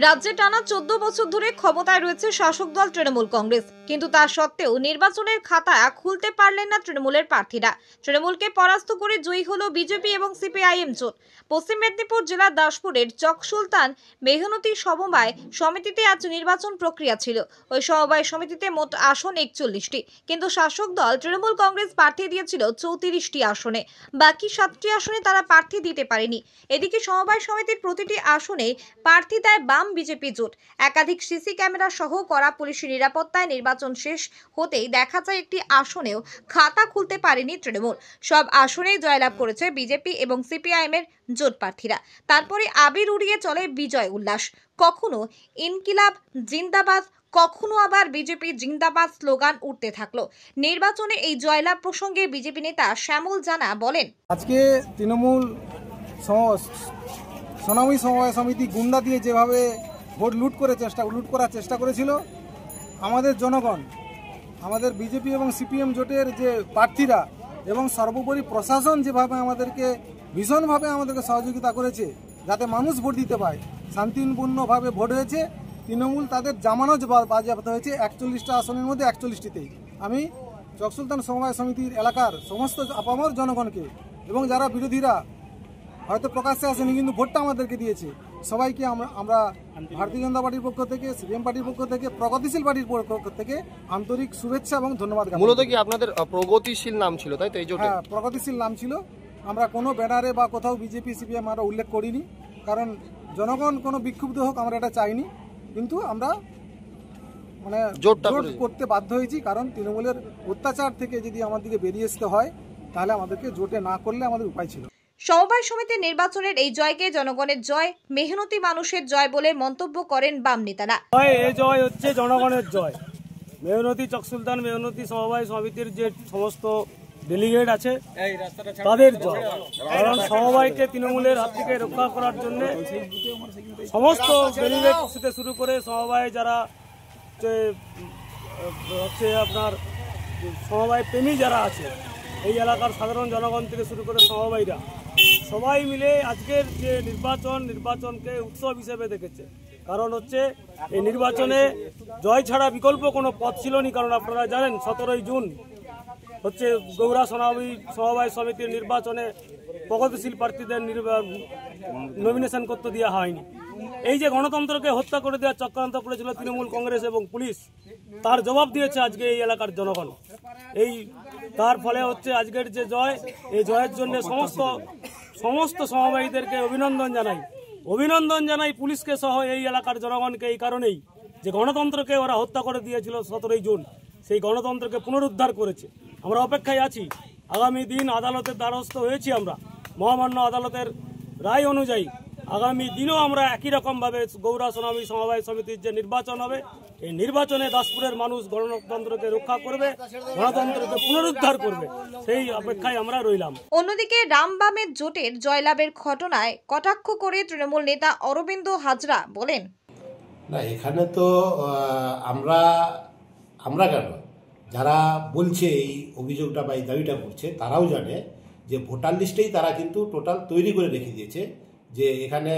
রাজ্যে টানা 14 বছর ধরে ক্ষমতায় রয়েছে শাসক দল তৃণমূল কংগ্রেস, কিন্তু তা সত্ত্বেও নির্বাচনের খাতা খুলতে পারলেন না তৃণমূলের প্রার্থীরা। তৃণমূলকে পরাস্ত করে জয়ী হলো বিজেপি এবং সিপিআইএম জোট। পশ্চিম মেদিনীপুর জেলার দাসপুরের চক সুলতান মেহনতি সমবায় সমিতিতে আজ নির্বাচন প্রক্রিয়া ছিল। ওই সমবায় সমিতিতে মোট আসন 41টি, কিন্তু শাসক দল তৃণমূল কংগ্রেস প্রার্থী দিয়েছিল 34টি আসনে। বাকি 7টি আসনে তারা প্রার্থী দিতে পারেনি। এদিকে সমবায় সমিতির প্রতিটি আসনে প্রার্থী দেয় বিজেপি জোট। একাধিক সিসি ক্যামেরা সহ কড়া পুলিশি নিরাপত্তায় নির্বাচন শেষ হতেই দেখা যায় একটি আসনেও খাতা খুলতে পারেনি তৃণমূল। সব আসনেই জয়লাভ করেছে বিজেপি এবং সিপিআইএম এর জোট প্রার্থীরা। তারপরে আবির উড়িয়ে চলে বিজয় উল্লাস। কখনো ইনকিলাব জিন্দাবাদ, কখনো আবার বিজেপি জিন্দাবাদ স্লোগান উঠতে থাকলো। নির্বাচনে এই জয়লাভ প্রসঙ্গে বিজেপি নেতা শ্যামল জানা বলেন, আজকে তৃণমূল সোনামী সমবায় সমিতি গুন্ডা দিয়ে যেভাবে ভোট লুট করার চেষ্টা করেছিল, আমাদের জনগণ, আমাদের বিজেপি এবং সিপিএম জোটের যে প্রার্থীরা এবং সর্বোপরি প্রশাসন যেভাবে ভীষণভাবে আমাদেরকে সহযোগিতা করেছে যাতে মানুষ ভোট দিতে পারে, শান্তিপূর্ণভাবে ভোট হয়েছে। তৃণমূল তাদের জামানত বাজেয়াপ্ত হয়েছে 41টা আসনের মধ্যে 41টিতেই। আমি চক সুলতান সমবায় সমিতির এলাকার সমস্ত আপামর জনগণকে এবং যারা বিরোধীরা হয়তো প্রকাশ্যে আসেনি কিন্তু ভোটটা আমাদেরকে দিয়েছে, সবাইকে আমরা ভারতীয় জনতা পার্টির পক্ষ থেকে, সিপিএম পার্টির পক্ষ থেকে, প্রগতিশীল পার্টির পক্ষ থেকে আন্তরিক শুভেচ্ছা এবং ধন্যবাদ। মূলত কি আপনাদের প্রগতিশীল নাম ছিল, তাই তো? হ্যাঁ, প্রগতিশীল নাম ছিল। আমরা কোনো ব্যানারে বা কোথাও বিজেপি সিপিএম আমরা উল্লেখ করিনি, কারণ জনগণ কোনো বিক্ষুব্ধ হোক আমরা এটা চাইনি। কিন্তু আমরা জোট করতে বাধ্য হয়েছি, কারণ তৃণমূলের অত্যাচার থেকে যদি আমাদেরকে বেরিয়ে আসতে হয় তাহলে আমাদেরকে জোটে না করলে আমাদের উপায় ছিল। সমবায় সমিতির নির্বাচনের এই জয়কে জনগণের জয়, মেহনতি মানুষের জয় বলে মন্তব্য করেন বাম নেতারা। এই জয় হচ্ছে জনগণের জয়। মেহনতি চক সুলতান মেহনতি সমবায় সমিতির যে সমস্ত ডেলিগেট আছে তাদের জয়, কারণ সমবায়কে তৃণমূলের হাত থেকে রক্ষা করার জন্য সমস্ত ডেলিগেট থেকে শুরু করে সমবায় যারা হচ্ছে আপনার সমবায় প্রেমী যারা আছে, এই এলাকার সাধারণ জনগণ থেকে শুরু করে সমবায়ীরা সবাই মিলে আজকের যে নির্বাচনকে উৎসব হিসেবে দেখেছে। কারণ হচ্ছে এই নির্বাচনে জয় ছাড়া বিকল্প কোনো পথ ছিল না। কারণ আপনারা জানেন 17ই জুন হচ্ছে গৌড়া সমবায় সমিতির নির্বাচনে প্রগতিশীল প্রার্থীদের নমিনেশন করতে দেওয়া হয়নি। এই যে গণতন্ত্রকে হত্যা করে দেওয়ার চক্রান্ত করেছিল তৃণমূল কংগ্রেস এবং পুলিশ, তার জবাব দিয়েছে আজকে এই এলাকার জনগণ। তার ফলে হচ্ছে আজকের যে জয়, এই জয়ের জন্য সমস্ত সমবায়ীদেরকে অভিনন্দন জানাই পুলিশকে সহ এই এলাকার জনগণকে। এই কারণেই যে গণতন্ত্রকে ওরা হত্যা করে দিয়েছিল 17ই জুন, সেই গণতন্ত্রকে পুনরুদ্ধার করেছে। আমরা অপেক্ষায় আছি, আগামী দিন আদালতের দ্বারস্থ হয়েছি আমরা। মহামান্য আদালতের রায় অনুযায়ী আগামী দিনও আমরা একই রকমভাবে গৌড়া সোনামী সমবায় সমিতির যে নির্বাচন হবে, এই নির্বাচনে দাসপুরের মানুষ গণতন্ত্রকে রক্ষা করবে, গণতন্ত্রকে পুনরুদ্ধার করবে, সেই অপেক্ষায় আমরা রইলাম। অন্যদিকে রাম বামের জোটের জয়লাভের ঘটনায় কটাক্ষ করে তৃণমূল নেতা অরবিন্দ হাজরা বলেন, না, এখানে তো আমরা কেন, যারা বলছে এই অভিযোগটা বা এই দাবিটা করছে তারাও জানে যে ভোটার লিস্টেই তারা কিন্তু টোটাল তৈরি করে রেখে দিয়েছে যে এখানে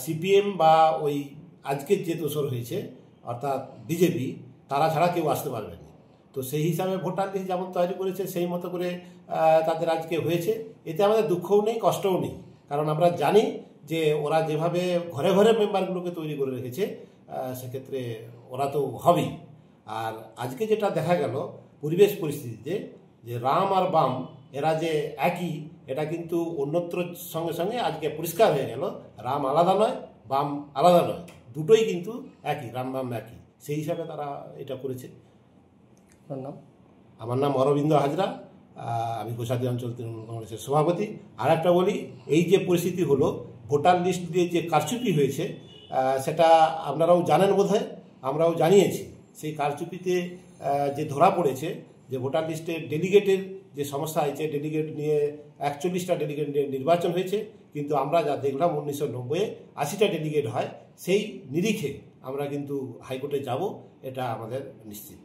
সিপিএম বা ওই আজকের যে দোসর হয়েছে অর্থাৎ বিজেপি, তারা ছাড়া কেউ আসতে পারবে না। তো সেই হিসাবে ভোটার লিস্ট যেমন তৈরি করেছে সেই মতো করে তাদের আজকে হয়েছে। এতে আমাদের দুঃখও নেই, কষ্টও নেই, কারণ আমরা জানি যে ওরা যেভাবে ঘরে ঘরে মেম্বারগুলোকে তৈরি করে রেখেছে সেক্ষেত্রে ওরা তো হবেই। আর আজকে যেটা দেখা গেল পরিবেশ পরিস্থিতিতে, যে রাম আর বাম এরা যে একই, এটা কিন্তু অন্যত্র সঙ্গে সঙ্গে আজকে পরিষ্কার হয়ে গেল। রাম আলাদা নয়, বাম আলাদা নয়, দুটোই কিন্তু একই, রাম বাম একই। সেই হিসাবে তারা এটা করেছে। আমার নাম অরবিন্দ হাজরা, আমি গোসাদি অঞ্চল তৃণমূল কংগ্রেসের সভাপতি। আর একটা বলি, এই যে পরিস্থিতি হলো ভোটার লিস্ট দিয়ে যে কারচুপি হয়েছে সেটা আপনারাও জানেন বোধহয়, আমরাও জানিয়েছি। সেই কারচুপিতে যে ধরা পড়েছে যে ভোটার লিস্টে ডেলিগেটের যে সমস্যা হয়েছে, ডেলিগেট নিয়ে 41টা ডেলিগেট নিয়ে নির্বাচন হয়েছে, কিন্তু আমরা যা দেখলাম 1990-এ 80টা ডেলিগেট হয়। সেই নিরিখে আমরা কিন্তু হাইকোর্টে যাব, এটা আমাদের নিশ্চিত।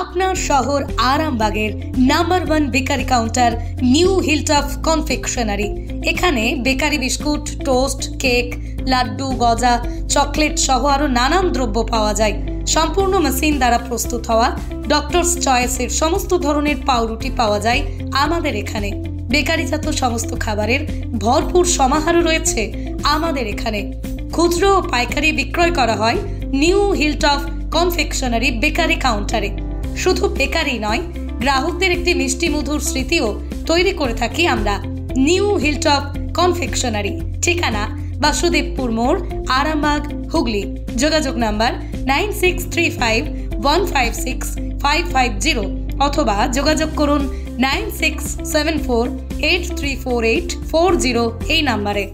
আপনার শহর আরামবাগের number 1 bakery counter new Hilltop confectionery. এখানে bakery biscuit, toast, cake, laddoo, গজা, চকলেট সহ আরো নানান দ্রব্য পাওয়া যায়। সম্পূর্ণ মেশিন দ্বারা প্রস্তুত হওয়া ডক্টরস চয়েসের সমস্ত ধরনের পাউরুটি পাওয়া যায় আমাদের এখানে। বেকারিজাত সমস্ত খাবারের ভরপুর সমাহার রয়েছে আমাদের এখানে। খুচরো ও পাইকারি বিক্রয় করা হয় নিউ হিলটপ কনফেকশনারি বেকারি কাউন্টারে। শুধু বেকারি নয়, গ্রাহকদের একটি মিষ্টি মধুর স্মৃতিও তৈরি করে থাকি আমরা। নিউ হিলটপ কনফেকশনারি, ঠিকানা বাসুদেবপুর মোড়, আরামবাগ, হুগলি। যোগাযোগ নাম্বার 9635156550 অথবা যোগাযোগ করুন 9674834840 এই নাম্বারে।